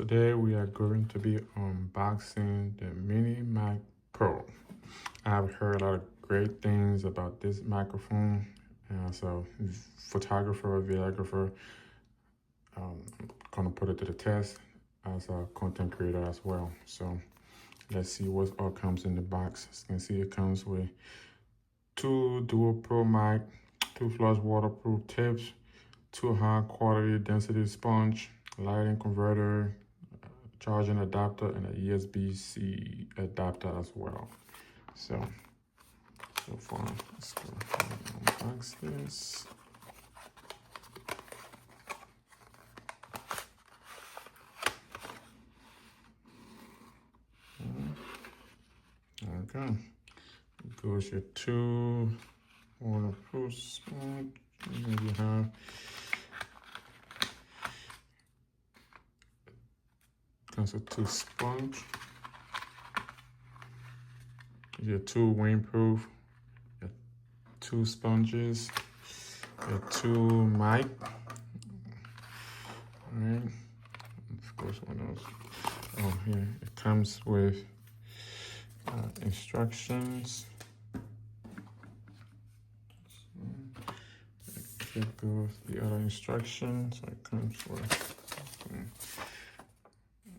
Today we are going to be unboxing the Mini Mac Pro. I've heard a lot of great things about this microphone. As a photographer, videographer, I'm gonna put it to the test as a content creator as well. So let's see what all comes in the box. As you can see, it comes with two dual pro mic, two flush waterproof tips, two high quality density sponge, lighting converter, charging adapter, and a USB-C adapter as well. So far, let's go ahead and unbox this. Okay, goes your two waterproof sponge. And then you have comes with two sponge. Your two windproof, your two sponges, your two mic. All right, of course, one of those. Oh, here it comes with instructions. Here goes the other instructions. So it comes with,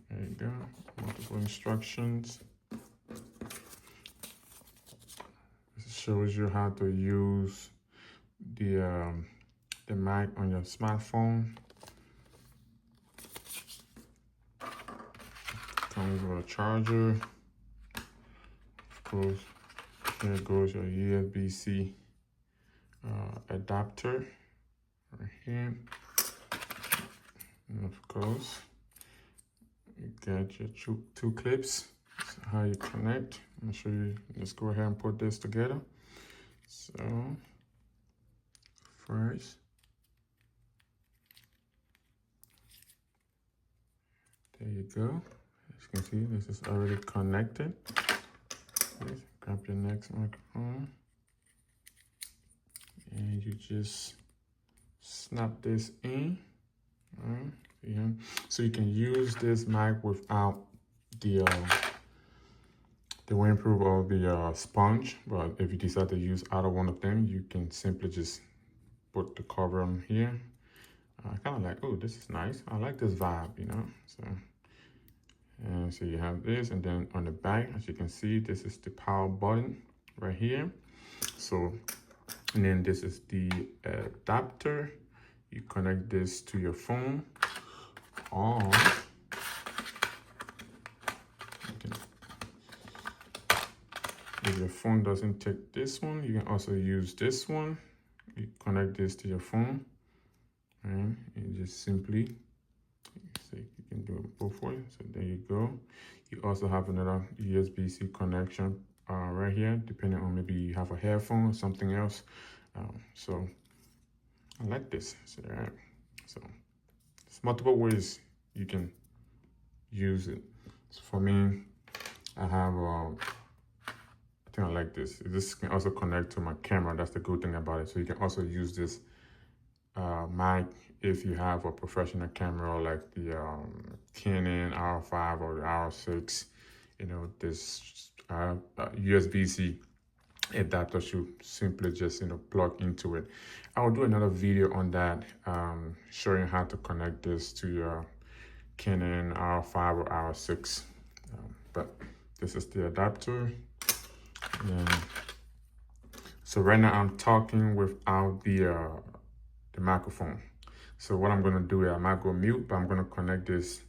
there you go, multiple instructions. This shows you how to use the mic on your smartphone. Comes with a charger. Of course, here goes your USB-C adapter right here. And of course, you get your two clips. That's how you connect. I'm gonna show you. Let's go ahead and put this together. So first, there you go. As you can see, this is already connected. Please grab your next microphone and you just snap this in. All right. Yeah. So you can use this mic without the windproof or the sponge, but if you decide to use either one of them, you can simply just put the cover on here. I kind of like, oh, this is nice. I like this vibe, you know. So you have this, and then on the back, as you can see, this is the power button right here. So, and then this is the adapter. You connect this to your phone, or if your phone doesn't take this one, you can also use this one. You connect this to your phone, and you just simply, so you can do it both ways. So there you go. You also have another USB-C connection right here, depending on maybe you have a headphone or something else. So I like this. So, all right. So there's multiple ways you can use it. So for me, I have I think I like this. This can also connect to my camera. That's the good thing about it. So you can also use this mic if you have a professional camera like the Canon R5 or the R6. You know, this USB-C adapter should simply just, you know, plug into it. I will do another video on that, showing how to connect this to your Canon R5 or R6. But this is the adapter. And so right now I'm talking without the microphone. So what I'm gonna do is I might go mute, but I'm gonna connect this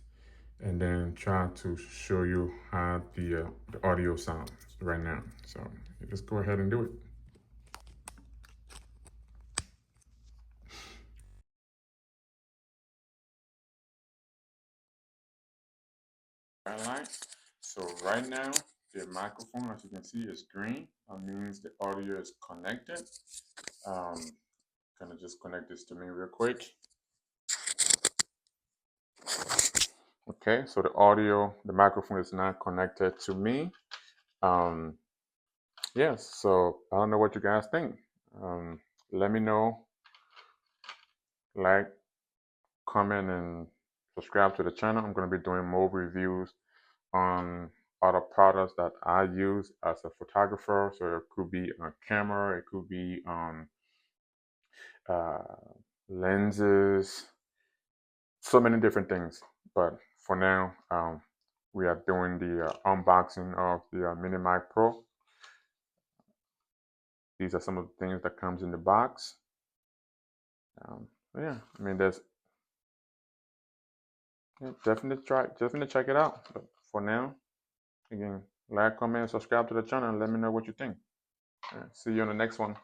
and then try to show you how the audio sounds right now. So let's go ahead and do it. Right. So right now, the microphone, as you can see, is green. That means the audio is connected. Gonna just connect this to me real quick. Okay, so the audio, the microphone is not connected to me. Yes, so I don't know what you guys think. Let me know, like, comment, and subscribe to the channel. I'm going to be doing more reviews on other products that I use as a photographer. So it could be a camera, it could be lenses, so many different things. But for now, we are doing the unboxing of the Mini Mic Pro. These are some of the things that comes in the box. Yeah, I mean, definitely check it out. But for now, again, like, comment, subscribe to the channel, and let me know what you think. See you on the next one.